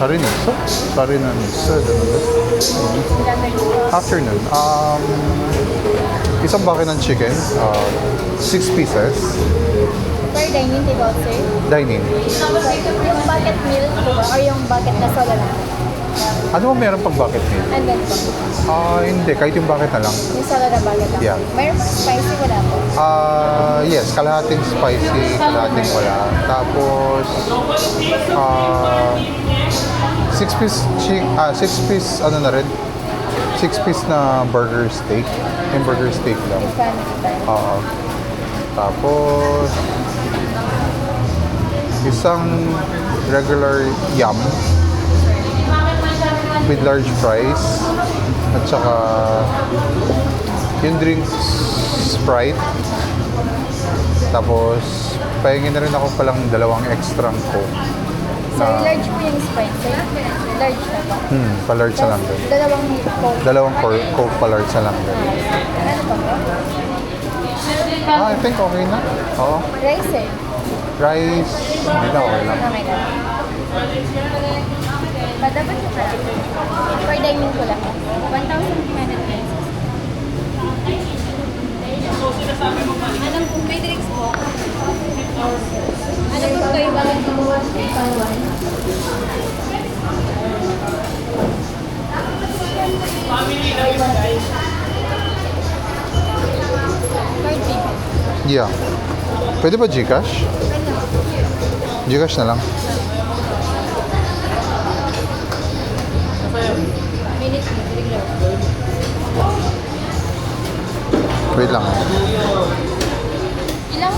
Sariniso? Sariniso. Afternoon. Isang bucket ng chicken. 6 pieces. Per dining table, sir. Dining. Yung bucket meal po ba? Or yung bucket na solo lang? Ano ba meron pang bucket meal? And then po. Hindi. Kahit yung bucket na lang. Yung solo na bucket lang. Yeah. Mayroon pang spicy, wala po. Yes. Kalahating spicy, kalahating wala. Tapos, 6 piece, ano na rin? 6 piece na burger steak. Yung burger steak lang. Yung family time. Tapos, isang regular yum with large fries at saka yung drinks Sprite. Tapos, pahingin na rin ako palang dalawang extra Coke. Sir, large po yung spice, sir. Large na po. Pa-large na lang din. Dalawang coke. Dalawang Coke pa-large na lang din. Ano pa po? I think okay na. Oo. Rice, sir. Rice, hindi na okay lang. Okay na. Dapat po pala. Per dining ko lang. 1,200 pesos. Anong kung may drinks po? Anong kung kayo ba lang Card payment. Yeah. Pwede ba Gcash? Gcash na lang. Minute, regular. Wait lang. Ilang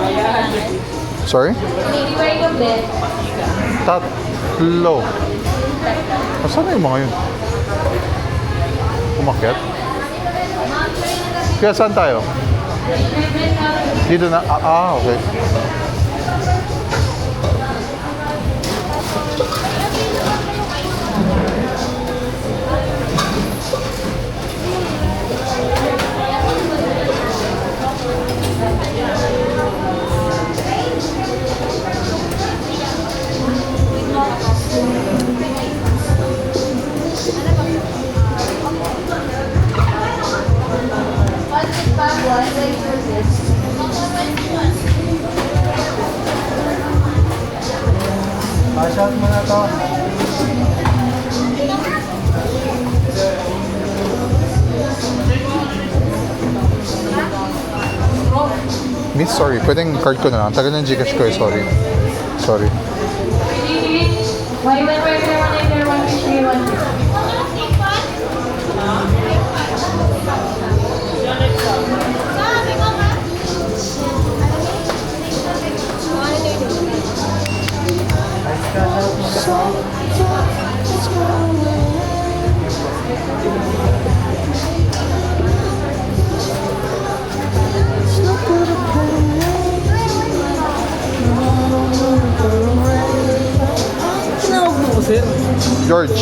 kailangan? Sorry? Delivery complete. Tatlo. Asan na yung mga yun? Umakyat? Kaya saan tayo? Dito na? Okay. Shout mo na to. Miss, sorry. Pwedeng card ko na lang. Tagal ng Gcash ko eh. Sorry. Sorry. Tinawag mo ko, sir. George.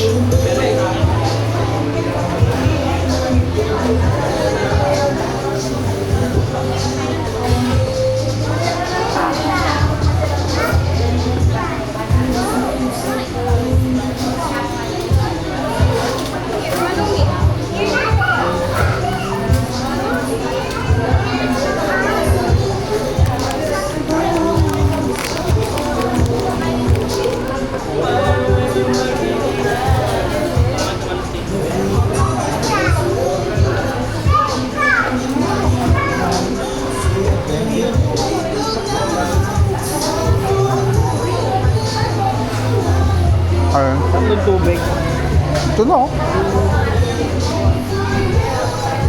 Ayun. Tatlong tubig. Ito na oh.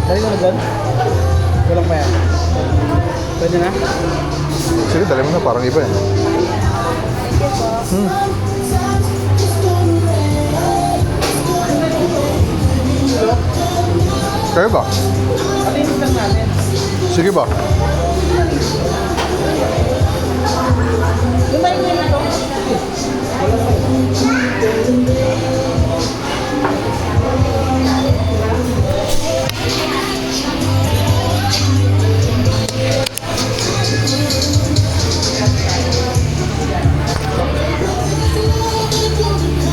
Dali na agad. Walang pa yan. Pwede na? Sige, dali mo na. Parang iba eh. Thank you po. Kaya ba? Alinis lang natin. Sige ba?